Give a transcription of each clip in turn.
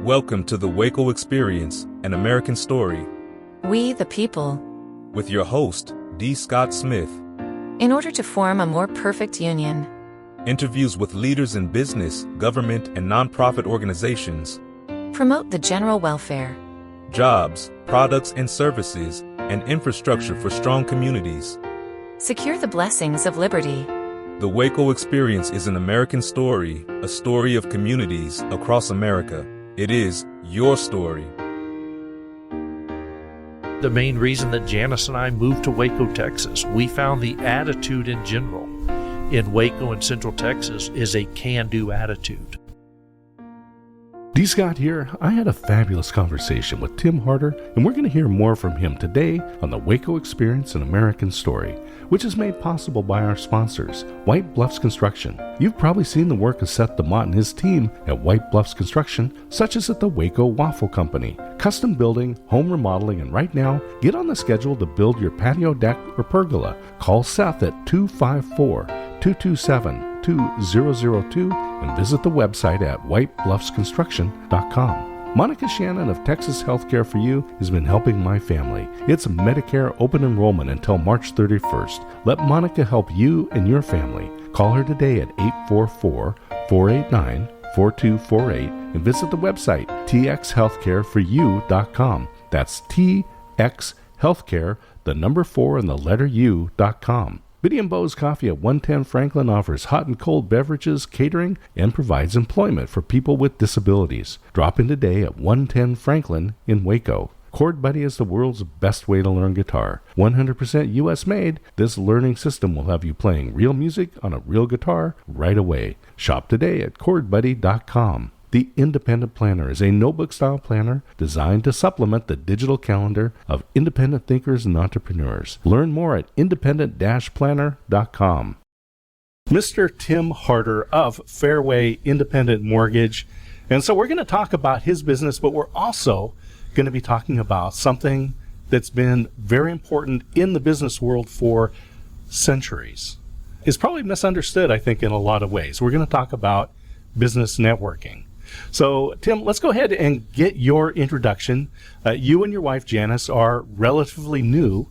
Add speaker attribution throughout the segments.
Speaker 1: Welcome to the WACO Experience, an American story,
Speaker 2: We the people.
Speaker 1: with your host, D. Scott Smith.
Speaker 2: In order to form a more perfect union.
Speaker 1: Interviews with leaders in business, government, and nonprofit organizations.
Speaker 2: Promote the general welfare.
Speaker 1: Jobs, products and services, and infrastructure for strong communities.
Speaker 2: Secure the blessings of liberty.
Speaker 1: The WACO Experience is an American story, a story of communities across America. It is your story.
Speaker 3: The main reason that Janice and I moved to Waco, Texas, we found the attitude in general in Waco and Central Texas is a can-do attitude.
Speaker 4: D. Scott here. I had a fabulous conversation with Tim Harder, and we're going to hear more from him today on the WACO Experience, an American story, which is made possible by our sponsors, White Bluffs Construction. You've probably seen the work of Seth DeMott and his team at White Bluffs Construction, such as at the Waco Waffle Company. Custom building, home remodeling, and right now, get on the schedule to build your patio deck or pergola. Call Seth at 254-227-2002 and visit the website at whitebluffsconstruction.com. Monica Shannon of Texas Healthcare for You has been helping my family. It's Medicare open enrollment until March 31st. Let Monica help you and your family. Call her today at 844-489-4248 and visit the website txhealthcareforyou.com. That's txhealthcare, the number 4 and the letter U.com. Biddy & Bo's Coffee at 110 Franklin offers hot and cold beverages, catering, and provides employment for people with disabilities. Drop in today at 110 Franklin in Waco. Chord Buddy is the world's best way to learn guitar. 100% U.S. made, this learning system will have you playing real music on a real guitar right away. Shop today at chordbuddy.com. The Independent Planner is a notebook-style planner designed to supplement the digital calendar of independent thinkers and entrepreneurs. Learn more at independent-planner.com. Mr. Tim Harder of Fairway Independent Mortgage. And so we're going to talk about his business, but we're also going to be talking about something that's been very important in the business world for centuries. It's probably misunderstood, I think, in a lot of ways. We're going to talk about business networking. So, Tim, let's go ahead and get your introduction. You and your wife, Janice, are relatively new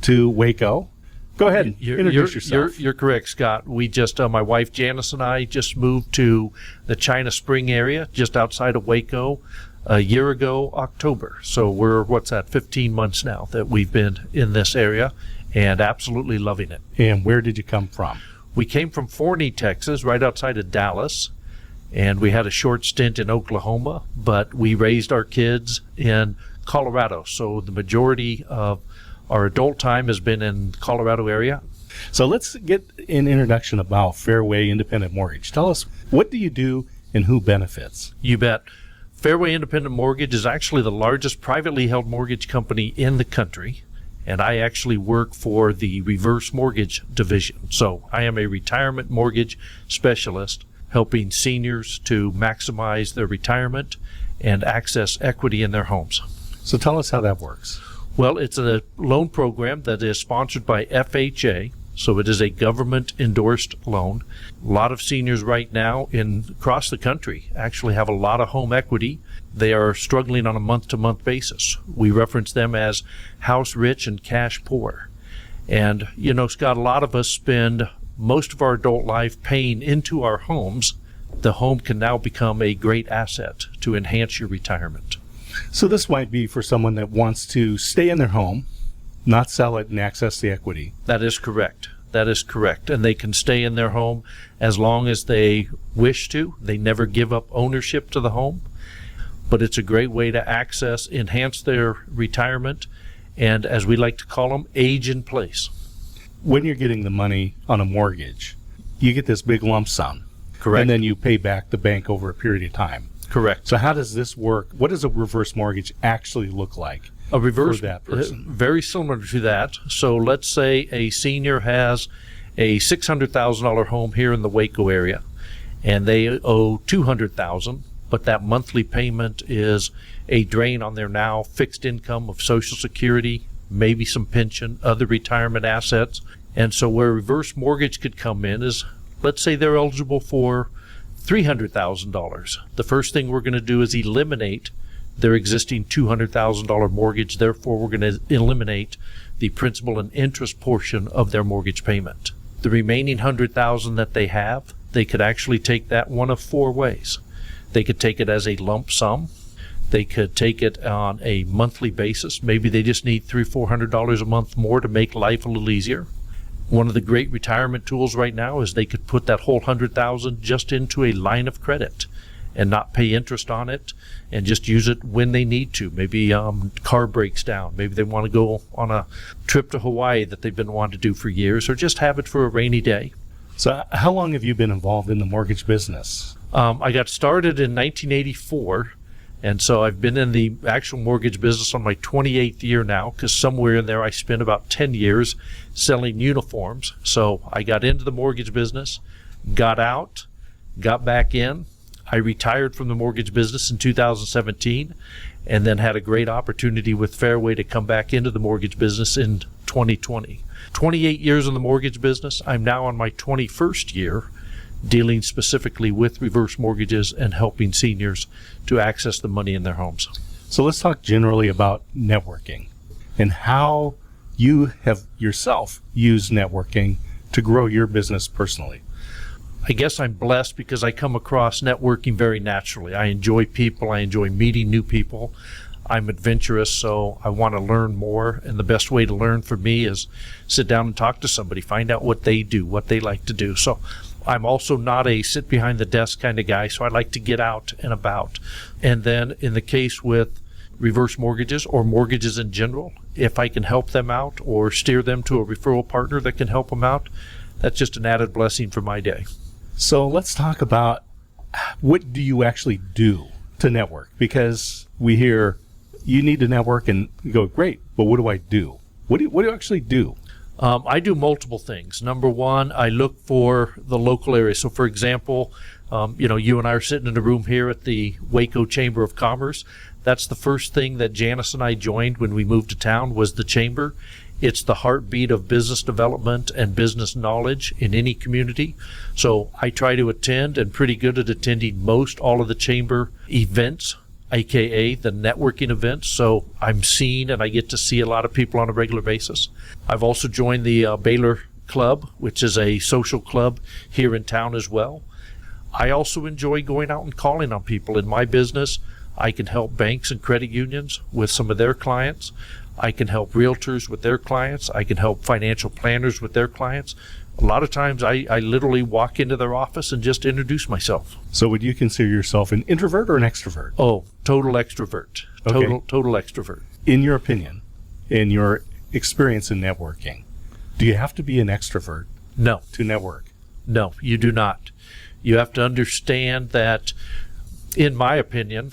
Speaker 4: to Waco. Go ahead and introduce yourself.
Speaker 3: You're correct, Scott. We just, my wife Janice and I just moved to the China Spring area, just outside of Waco, a year ago, October. So we're, 15 months now that we've been in this area and absolutely loving it.
Speaker 4: And where did you come from?
Speaker 3: We came from Forney, Texas, right outside of Dallas. And we had a short stint in Oklahoma, but we raised our kids in Colorado. So the majority of our adult time has been in the Colorado area.
Speaker 4: So let's get an introduction about Fairway Independent Mortgage. Tell us, what do you do and who benefits?
Speaker 3: You bet. Fairway Independent Mortgage is actually the largest privately held mortgage company in the country. And I actually work for the reverse mortgage division. So I am a retirement mortgage specialist, helping seniors to maximize their retirement and access equity in their homes.
Speaker 4: So tell us how that works.
Speaker 3: Well, it's a loan program that is sponsored by FHA, so it is a government-endorsed loan. A lot of seniors right now across the country actually have a lot of home equity. They are struggling on a month-to-month basis. We reference them as house rich and cash poor. And, you know, Scott, a lot of us spend most of our adult life paying into our homes. The home can now become a great asset to enhance your retirement.
Speaker 4: So this might be for someone that wants to stay in their home, not sell it and access the equity.
Speaker 3: That is correct. That is correct. And they can stay in their home as long as they wish to. They never give up ownership to the home. But it's a great way to enhance their retirement, and as we like to call them, age in place.
Speaker 4: When you're getting the money on a mortgage, you get this big lump sum.
Speaker 3: Correct.
Speaker 4: And then you pay back the bank over a period of time.
Speaker 3: Correct.
Speaker 4: So how does this work? What does a reverse mortgage actually look like?
Speaker 3: A reverse,
Speaker 4: for that person?
Speaker 3: Very similar to that. So let's say a senior has a $600,000 home here in the Waco area, and they owe $200,000, but that monthly payment is a drain on their now fixed income of Social Security, maybe some pension, other retirement assets. And so where reverse mortgage could come in is, let's say they're eligible for $300,000. The first thing we're going to do is eliminate their existing $200,000 mortgage. Therefore, we're going to eliminate the principal and interest portion of their mortgage payment. The remaining $100,000 that they have, they could actually take that one of four ways. They could take it as a lump sum. They could take it on a monthly basis. Maybe they just need $300-400 a month more to make life a little easier. One of the great retirement tools right now is they could put that whole $100,000 just into a line of credit and not pay interest on it and just use it when they need to. Maybe car breaks down. Maybe they want to go on a trip to Hawaii that they've been wanting to do for years, or just have it for a rainy day.
Speaker 4: So how long have you been involved in the mortgage business?
Speaker 3: I got started in 1984. And so I've been in the actual mortgage business on my 28th year now, because somewhere in there I spent about 10 years selling uniforms. So I got into the mortgage business, got out, got back in. I retired from the mortgage business in 2017, and then had a great opportunity with Fairway to come back into the mortgage business in 2020. 28 years in the mortgage business. I'm now on my 21st year, dealing specifically with reverse mortgages and helping seniors to access the money in their homes.
Speaker 4: So let's talk generally about networking and how you have yourself used networking to grow your business personally.
Speaker 3: I guess I'm blessed because I come across networking very naturally. I enjoy people. I enjoy meeting new people. I'm adventurous, so I want to learn more, and the best way to learn for me is sit down and talk to somebody, find out what they do, what they like to do. So I'm also not a sit behind the desk kind of guy, so I like to get out and about. And then in the case with reverse mortgages or mortgages in general, if I can help them out or steer them to a referral partner that can help them out, that's just an added blessing for my day.
Speaker 4: So let's talk about, what do you actually do to network? Because we hear you need to network, and you go, great, but what do I do? What do you actually do?
Speaker 3: I do multiple things. Number one, I look for the local area. So for example, you and I are sitting in a room here at the WACO Chamber of Commerce. That's the first thing that Janice and I joined when we moved to town, was the chamber. It's the heartbeat of business development and business knowledge in any community. So I try to attend, and pretty good at attending most all of the chamber events, aka the networking events. So I'm seen and I get to see a lot of people on a regular basis. I've also joined the Baylor Club, which is a social club here in town as well. I also enjoy going out and calling on people. In my business, I can help banks and credit unions with some of their clients. I can help realtors with their clients. I can help financial planners with their clients. A lot of times I literally walk into their office and just introduce myself.
Speaker 4: So would you consider yourself an introvert or an extrovert?
Speaker 3: Oh, total extrovert.
Speaker 4: Okay.
Speaker 3: Total extrovert.
Speaker 4: In your opinion, in your experience in networking, do you have to be an extrovert
Speaker 3: No.
Speaker 4: to network?
Speaker 3: No, you do not. You have to understand that, in my opinion,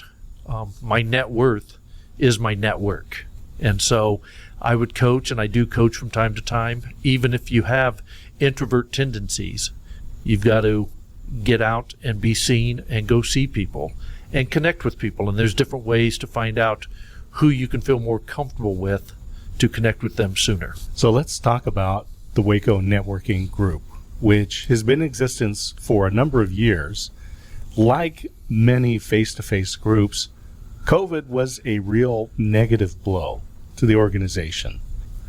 Speaker 3: my net worth is my network. And so I would coach, and I do coach from time to time. Even if you have introvert tendencies, you've got to get out and be seen and go see people and connect with people. And there's different ways to find out who you can feel more comfortable with to connect with them sooner.
Speaker 4: So let's talk about the WACO Networking Group, which has been in existence for a number of years. Like many face-to-face groups, COVID was a real negative blow to the organization.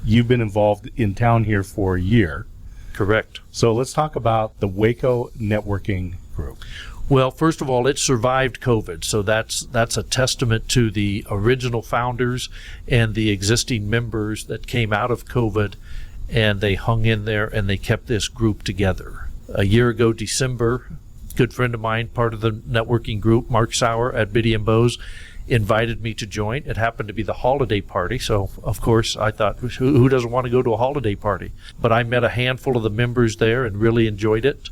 Speaker 4: You've been involved in town here for a year.
Speaker 3: Correct.
Speaker 4: So let's talk about the WACO Networking Group.
Speaker 3: Well, first of all, it survived COVID, so that's a testament to the original founders and the existing members that came out of COVID, and they hung in there and they kept this group together. A year ago, December, a good friend of mine, part of the networking group, Mark Sauer at Biddy & Bowes, invited me to join. It happened to be the holiday party, so of course I thought, who doesn't want to go to a holiday party? But I met a handful of the members there and really enjoyed it,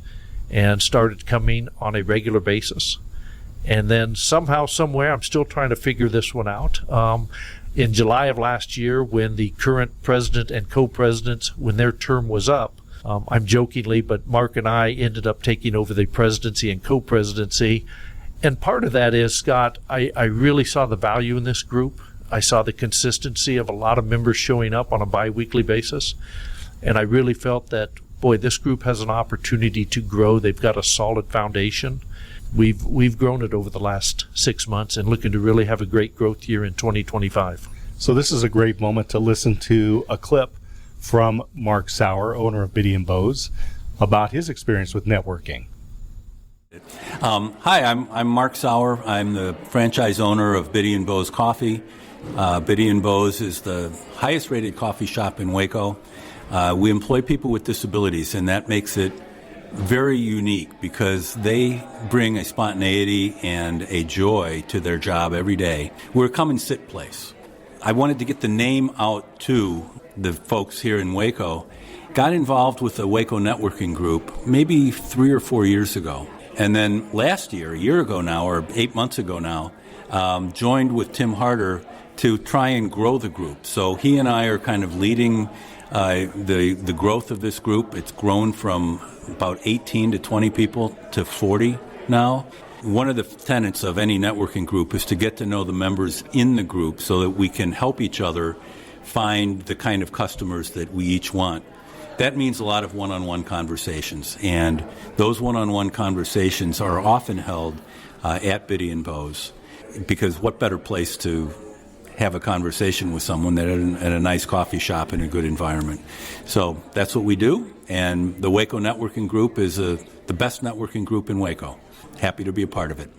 Speaker 3: and started coming on a regular basis. And then somehow, somewhere, I'm still trying to figure this one out. In July of last year, when the current president and co-presidents, when their term was up, I'm jokingly, but Mark and I ended up taking over the presidency and co-presidency. And part of that is, Scott, I really saw the value in this group. I saw the consistency of a lot of members showing up on a bi-weekly basis. And I really felt that boy, this group has an opportunity to grow. They've got a solid foundation. We've grown it over the last 6 months and looking to really have a great growth year in 2025.
Speaker 4: So this is a great moment to listen to a clip from Mark Sauer, owner of Biddy & Bowes, about his experience with networking.
Speaker 5: Hi, I'm Mark Sauer. I'm the franchise owner of Biddy & Bowes Coffee. Biddy & Bowes is the highest rated coffee shop in Waco. We employ people with disabilities, and that makes it very unique because they bring a spontaneity and a joy to their job every day. We're a come and sit place. I wanted to get the name out to the folks here in Waco. Got involved with the WACO networking group maybe 3 or 4 years ago. And then last year, a year ago now, or 8 months ago now, joined with Tim Harder to try and grow the group. So he and I are kind of leading the growth of this group. It's grown from about 18 to 20 people to 40 now. One of the tenets of any networking group is to get to know the members in the group so that we can help each other find the kind of customers that we each want. That means a lot of one-on-one conversations, and those one-on-one conversations are often held at Biddy & Bowes, because what better place to have a conversation with someone than at a nice coffee shop in a good environment. So that's what we do, and the Waco Networking Group is the best networking group in Waco. Happy to be a part of it.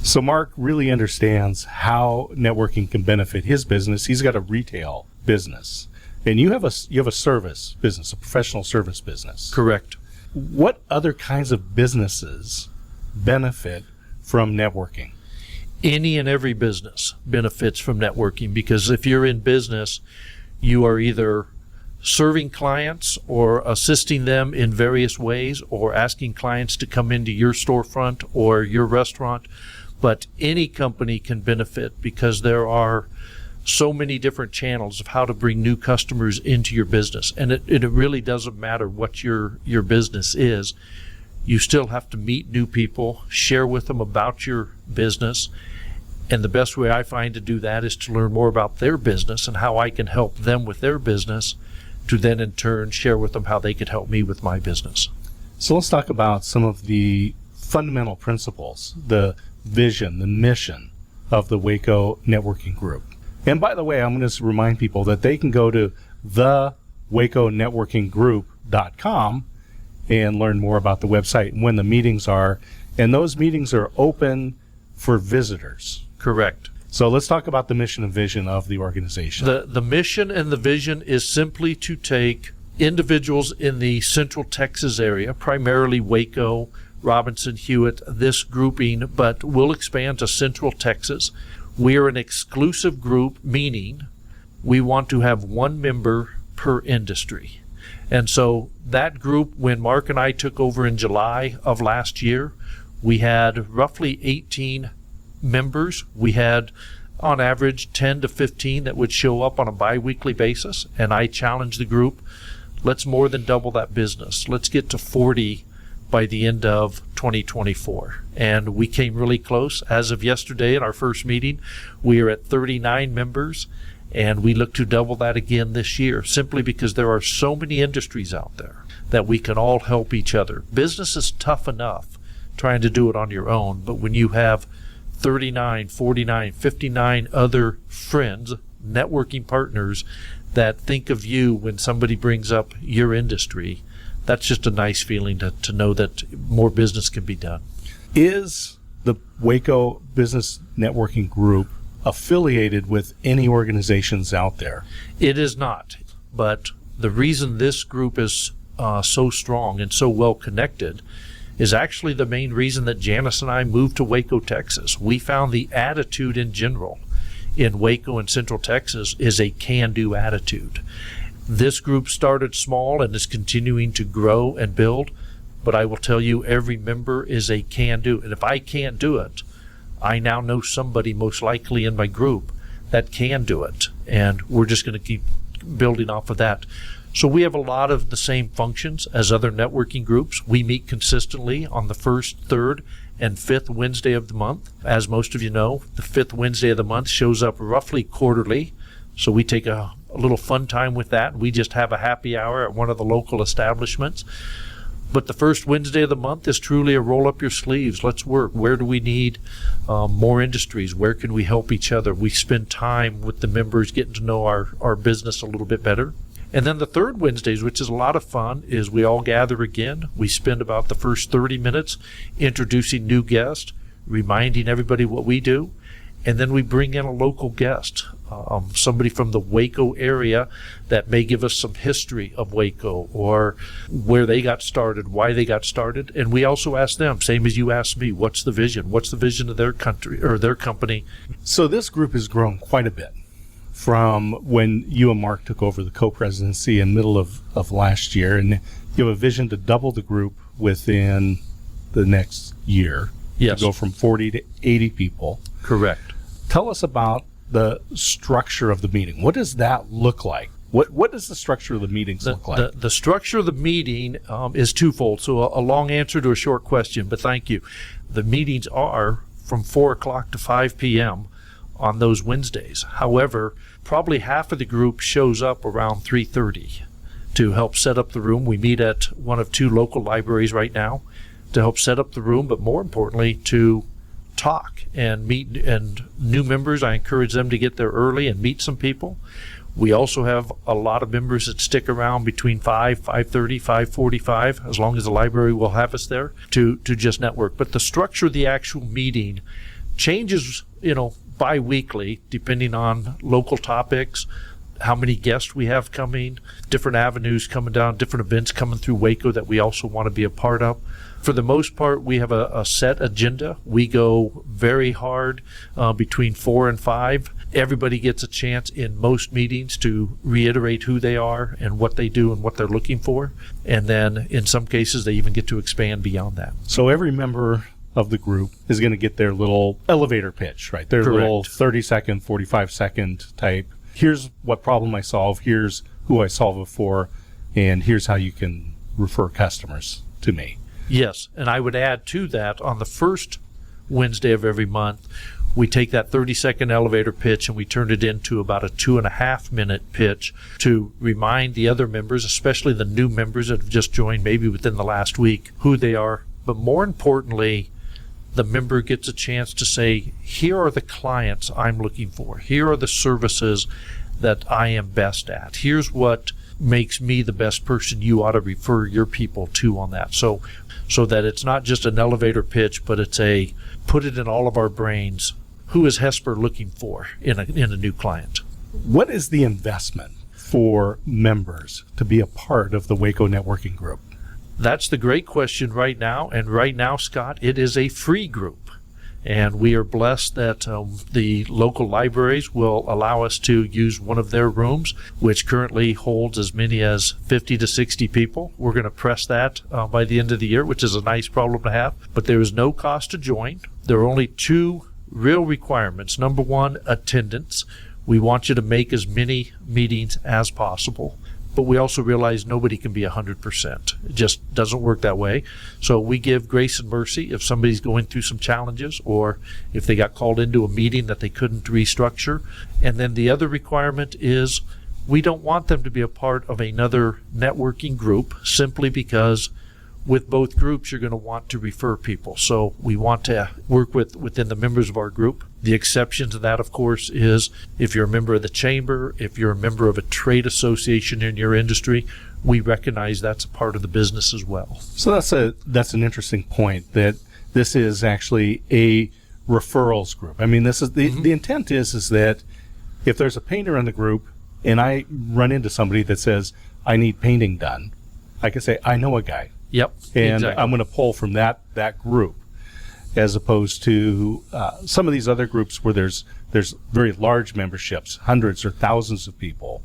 Speaker 4: So Mark really understands how networking can benefit his business. He's got a retail business. And you have a service business, a professional service business.
Speaker 3: Correct.
Speaker 4: What other kinds of businesses benefit from networking?
Speaker 3: Any and every business benefits from networking, because if you're in business, you are either serving clients or assisting them in various ways or asking clients to come into your storefront or your restaurant. But any company can benefit because there are so many different channels of how to bring new customers into your business. And it really doesn't matter what your business is. You still have to meet new people, share with them about your business. And the best way I find to do that is to learn more about their business and how I can help them with their business, to then in turn share with them how they could help me with my business.
Speaker 4: So let's talk about some of the fundamental principles, the vision, the mission of the WACO Networking Group. And by the way, I'm going to remind people that they can go to thewaconetworkinggroup.com and learn more about the website and when the meetings are. And those meetings are open for visitors.
Speaker 3: Correct.
Speaker 4: So let's talk about the mission and vision of the organization.
Speaker 3: The mission and the vision is simply to take individuals in the Central Texas area, primarily Waco, Robinson, Hewitt, this grouping, but we'll expand to Central Texas. We are an exclusive group, meaning we want to have one member per industry. And so that group, when Mark and I took over in July of last year, we had roughly 18 members. We had, on average, 10 to 15 that would show up on a bi-weekly basis. And I challenged the group, let's more than double that business. Let's get to 40 by the end of 2024. And we came really close. As of yesterday in our first meeting, we are at 39 members, and we look to double that again this year, simply because there are so many industries out there that we can all help each other. Business is tough enough trying to do it on your own, but when you have 39, 49, 59 other friends, networking partners that think of you when somebody brings up your industry, that's just a nice feeling to know that more business can be done.
Speaker 4: Is the WACO Business Networking Group affiliated with any organizations out there?
Speaker 3: It is not, but the reason this group is so strong and so well connected is actually the main reason that Janice and I moved to Waco, Texas. We found the attitude in general in Waco and Central Texas is a can-do attitude. This group started small and is continuing to grow and build, but I will tell you, every member is a can-do. And if I can't do it, I now know somebody most likely in my group that can do it. And we're just going to keep building off of that. So we have a lot of the same functions as other networking groups. We meet consistently on the first, third, and fifth Wednesday of the month. As most of you know, the fifth Wednesday of the month shows up roughly quarterly. So we take a little fun time with that. We just have a happy hour at one of the local establishments. But the first Wednesday of the month is truly a roll up your sleeves. Let's work. Where do we need more industries? Where can we help each other? We spend time with the members getting to know our business a little bit better. And then the third Wednesdays, which is a lot of fun, is we all gather again. We spend about the first 30 minutes introducing new guests, reminding everybody what we do. And then we bring in a local guest, somebody from the Waco area that may give us some history of Waco or where they got started, why they got started. And we also ask them, same as you asked me, what's the vision? What's the vision of their country or their company?
Speaker 4: So this group has grown quite a bit from when you and Mark took over the co-presidency in middle of last year. And you have a vision to double the group within the next year.
Speaker 3: Yes.
Speaker 4: To go from 40 to 80 people.
Speaker 3: Correct.
Speaker 4: Tell us about the structure of the meeting. What does that look like? What does the structure of the meetings look like?
Speaker 3: The structure of the meeting is twofold. So a long answer to a short question, but thank you. The meetings are from 4 o'clock to 5 p.m. on those Wednesdays. However, probably half of the group shows up around 3:30 to help set up the room. We meet at one of 2 local libraries right now to help set up the room, but more importantly, to talk and meet. And new members, I encourage them to get there early and meet some people. We also have a lot of members that stick around between 5:30, 5:45, as long as the library will have us there to just network. But the structure of the actual meeting changes, bi-weekly, depending on local topics, how many guests we have coming, different avenues coming down, different events coming through Waco that we also want to be a part of. For the most part, we have a set agenda. We go very hard between 4 and 5. Everybody gets a chance in most meetings to reiterate who they are and what they do and what they're looking for. And then in some cases, they even get to expand beyond that.
Speaker 4: So every member of the group is going to get their little elevator pitch, right? Their
Speaker 3: Correct.
Speaker 4: little 30-second, 45-second type. Here's what problem I solve. Here's who I solve it for. And here's how you can refer customers to me.
Speaker 3: Yes, and I would add to that, on the first Wednesday of every month, we take that 30-second elevator pitch and we turn it into about a 2.5-minute pitch to remind the other members, especially the new members that have just joined maybe within the last week, who they are. But more importantly, the member gets a chance to say, here are the clients I'm looking for. Here are the services that I am best at. Here's what makes me the best person you ought to refer your people to on that. So that it's not just an elevator pitch, but it's a put it in all of our brains. Who is Hesper looking for in a new client?
Speaker 4: What is the investment for members to be a part of the Waco Networking Group?
Speaker 3: That's the great question right now. And right now, Scott, it is a free group. And we are blessed that the local libraries will allow us to use one of their rooms, which currently holds as many as 50 to 60 people. We're going to press that by the end of the year, which is a nice problem to have. But there is no cost to join. There are only 2 real requirements. Number 1, attendance. We want you to make as many meetings as possible. But we also realize nobody can be 100%. It just doesn't work that way. So we give grace and mercy if somebody's going through some challenges or if they got called into a meeting that they couldn't restructure. And then the other requirement is we don't want them to be a part of another networking group simply because with both groups, you're going to want to refer people. So we want to work within the members of our group. The exception to that, of course, is if you're a member of the chamber, if you're a member of a trade association in your industry, we recognize that's a part of the business as well.
Speaker 4: So that's an interesting point, that this is actually a referrals group. I mean, this is the intent is that if there's a painter in the group and I run into somebody that says, I need painting done, I can say, I know a guy.
Speaker 3: Yep.
Speaker 4: And
Speaker 3: exactly.
Speaker 4: I'm going to pull from that group, as opposed to some of these other groups where there's very large memberships, hundreds or thousands of people.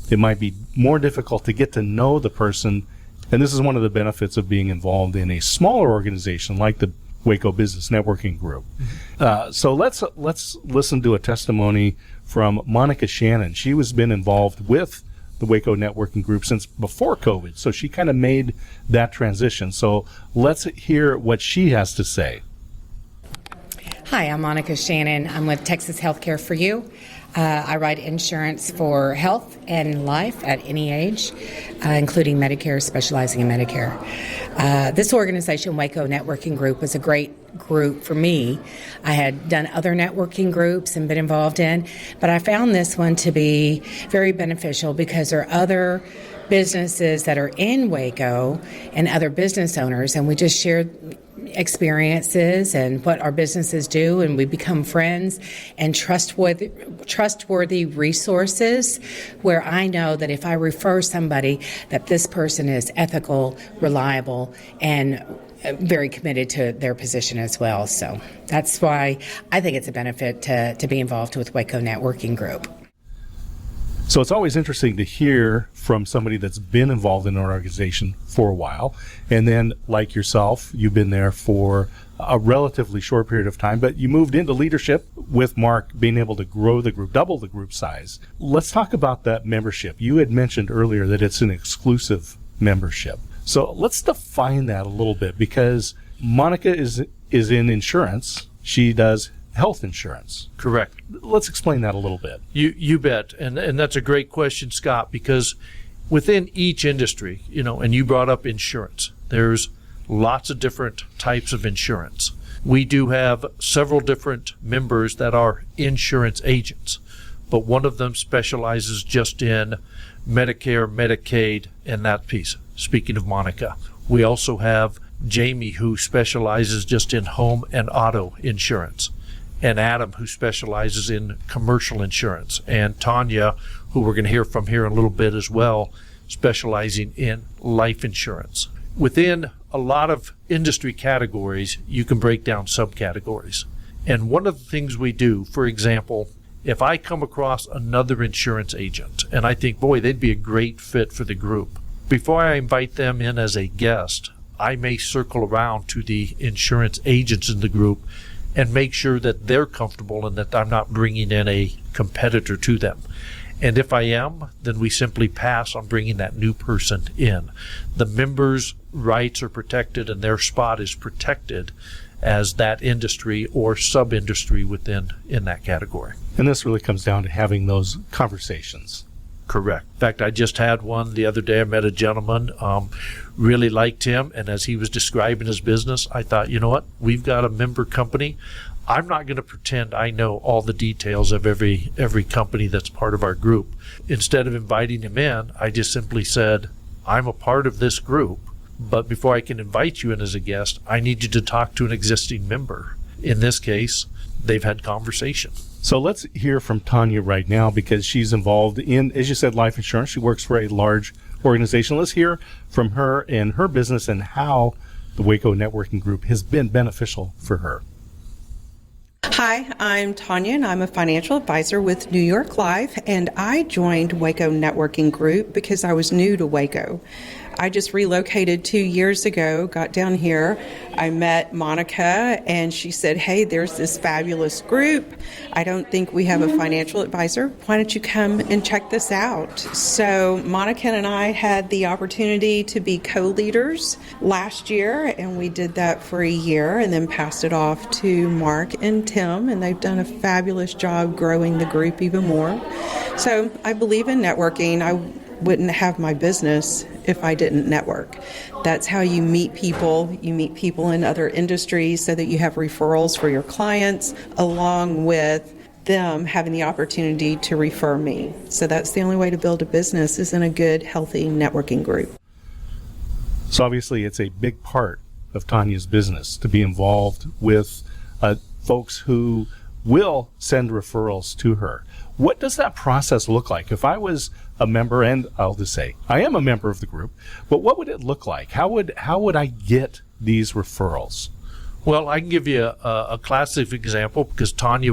Speaker 4: It might be more difficult to get to know the person, and this is one of the benefits of being involved in a smaller organization like the Waco Business Networking Group. So let's listen to a testimony from Monica Shannon. She has been involved with the Waco Networking Group since before COVID, so she kind of made that transition. So let's hear what she has to say.
Speaker 6: Hi, I'm Monica Shannon. I'm with Texas Healthcare for You. I write insurance for health and life at any age, including Medicare, specializing in Medicare. This organization, WACO Networking Group, was a great group for me. I had done other networking groups and been involved in, but I found this one to be very beneficial because there are other businesses that are in Waco and other business owners, and we just shared experiences and what our businesses do, and we become friends and trustworthy resources where I know that if I refer somebody that this person is ethical, reliable, and very committed to their position as well. So that's why I think it's a benefit to be involved with WACO Networking Group.
Speaker 4: So it's always interesting to hear from somebody that's been involved in an organization for a while. And then, like yourself, you've been there for a relatively short period of time, but you moved into leadership with Mark being able to grow the group, double the group size. Let's talk about that membership. You had mentioned earlier that it's an exclusive membership. So let's define that a little bit, because Monica is in insurance. She does health insurance.
Speaker 3: Correct.
Speaker 4: Let's explain that a little bit.
Speaker 3: You bet. And that's a great question, Scott, because within each industry, and you brought up insurance, there's lots of different types of insurance. We do have several different members that are insurance agents, but one of them specializes just in Medicare, Medicaid, and that piece. Speaking of Monica, we also have Jamie, who specializes just in home and auto insurance, and Adam, who specializes in commercial insurance, and Tanya, who we're going to hear from here in a little bit as well, specializing in life insurance. Within a lot of industry categories, you can break down subcategories. And one of the things we do, for example, if I come across another insurance agent and I think, boy, they'd be a great fit for the group, before I invite them in as a guest, I may circle around to the insurance agents in the group and make sure that they're comfortable and that I'm not bringing in a competitor to them. And if I am, then we simply pass on bringing that new person in. The members' rights are protected and their spot is protected as that industry or sub-industry in that category.
Speaker 4: And this really comes down to having those conversations.
Speaker 3: Correct. In fact, I just had one the other day. I met a gentleman, really liked him, and as he was describing his business, I thought, you know what, we've got a member company. I'm not going to pretend I know all the details of every company that's part of our group. Instead of inviting him in, I just simply said, I'm a part of this group, but before I can invite you in as a guest, I need you to talk to an existing member. In this case, they've had conversation.
Speaker 4: So let's hear from Tanya right now, because she's involved in, as you said, life insurance. She works for a large organization. Let's hear from her and her business and how the WACO Networking Group has been beneficial for her.
Speaker 7: Hi, I'm Tanya, and I'm a financial advisor with New York Life, and I joined WACO Networking Group because I was new to WACO. I just relocated 2 years ago, got down here. I met Monica, and she said, hey, there's this fabulous group. I don't think we have a financial advisor. Why don't you come and check this out? So Monica and I had the opportunity to be co-leaders last year, and we did that for a year and then passed it off to Mark and Tim, and they've done a fabulous job growing the group even more. So I believe in networking. I wouldn't have my business if I didn't network. That's how you meet people. You meet people in other industries so that you have referrals for your clients, along with them having the opportunity to refer me. So that's the only way to build a business, is in a good, healthy networking group.
Speaker 4: So obviously it's a big part of Tanya's business to be involved with folks who will send referrals to her. What does that process look like? If I was a member, and I'll just say I am a member of the group, but what would it look like? How would I get these referrals?
Speaker 3: Well, I can give you a classic example, because Tanya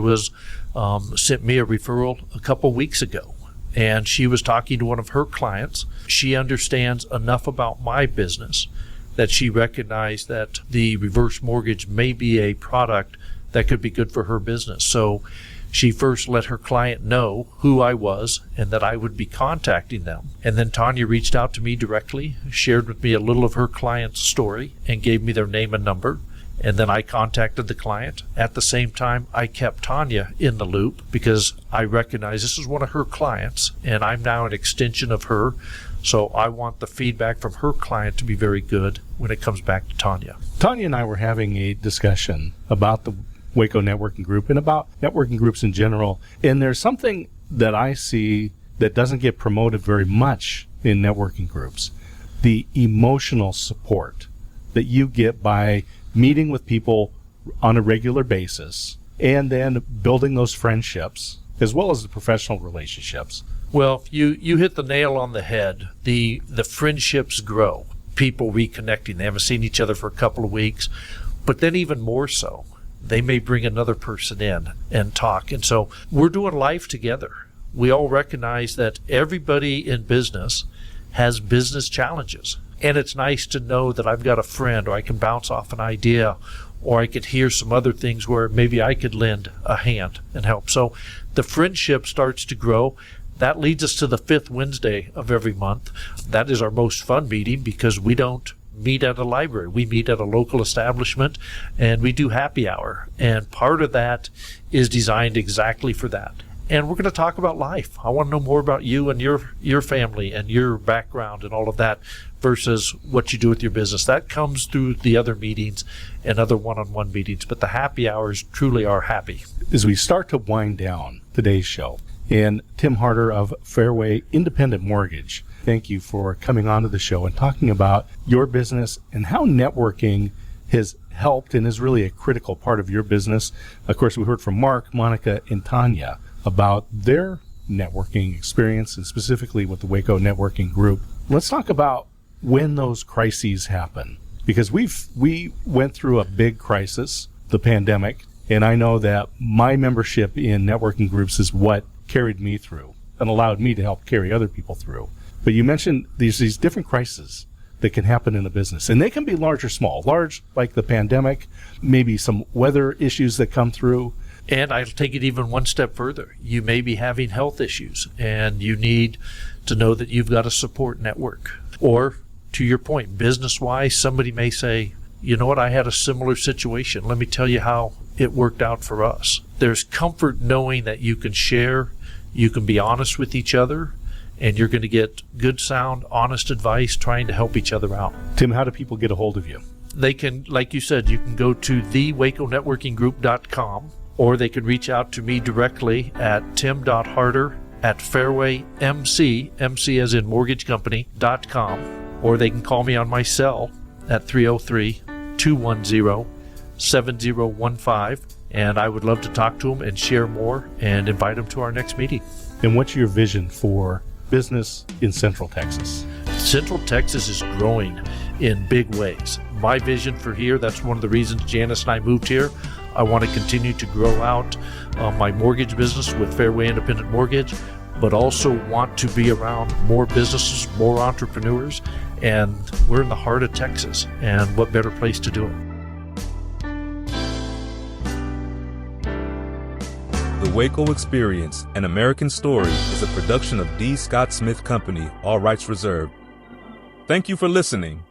Speaker 3: sent me a referral a couple weeks ago, and she was talking to one of her clients. She understands enough about my business that she recognized that the reverse mortgage may be a product that could be good for her business. So she first let her client know who I was and that I would be contacting them. And then Tanya reached out to me directly, shared with me a little of her client's story, and gave me their name and number. And then I contacted the client. At the same time, I kept Tanya in the loop because I recognize this is one of her clients, and I'm now an extension of her. So I want the feedback from her client to be very good when it comes back to Tanya.
Speaker 4: Tanya and I were having a discussion about the WACO Networking Group and about networking groups in general. And there's something that I see that doesn't get promoted very much in networking groups: the emotional support that you get by meeting with people on a regular basis and then building those friendships as well as the professional relationships.
Speaker 3: Well, you hit the nail on the head. The friendships grow. People reconnecting. They haven't seen each other for a couple of weeks. But then even more so, they may bring another person in and talk. And so we're doing life together. We all recognize that everybody in business has business challenges. And it's nice to know that I've got a friend, or I can bounce off an idea, or I could hear some other things where maybe I could lend a hand and help. So the friendship starts to grow. That leads us to the 5th Wednesday of every month. That is our most fun meeting because we don't meet at a library. We meet at a local establishment and we do happy hour. And part of that is designed exactly for that. And we're going to talk about life. I want to know more about you and your family and your background and all of that versus what you do with your business. That comes through the other meetings and other one-on-one meetings. But the happy hours truly are happy.
Speaker 4: As we start to wind down today's show, and Tim Harder of Fairway Independent Mortgage, thank you for coming on to the show and talking about your business and how networking has helped and is really a critical part of your business. Of course, we heard from Mark, Monica, and Tanya about their networking experience and specifically with the WACO Networking Group. Let's talk about when those crises happen, because we went through a big crisis, the pandemic, and I know that my membership in networking groups is what carried me through and allowed me to help carry other people through. But you mentioned these different crises that can happen in a business, and they can be large or small. Large, like the pandemic, maybe some weather issues that come through.
Speaker 3: And I'll take it even one step further. You may be having health issues and you need to know that you've got a support network. Or, to your point, business-wise, somebody may say, you know what, I had a similar situation. Let me tell you how it worked out for us. There's comfort knowing that you can share, you can be honest with each other, and you're going to get good, sound, honest advice trying to help each other out.
Speaker 4: Tim, how do people get a hold of you?
Speaker 3: They can, like you said, you can go to thewaconetworkinggroup.com, or they can reach out to me directly at tim.harder@fairwaymc, MC as in mortgage company.com, or they can call me on my cell at 303-210-7015, and I would love to talk to them and share more and invite them to our next meeting.
Speaker 4: And what's your vision for business in Central Texas?
Speaker 3: Central Texas is growing in big ways. My vision for here, that's one of the reasons Janice and I moved here. I want to continue to grow out my mortgage business with Fairway Independent Mortgage, but also want to be around more businesses, more entrepreneurs, and we're in the heart of Texas, and what better place to do it?
Speaker 1: The WACO Experience, An American Story, is a production of D. Scott Smith Company, all rights reserved. Thank you for listening.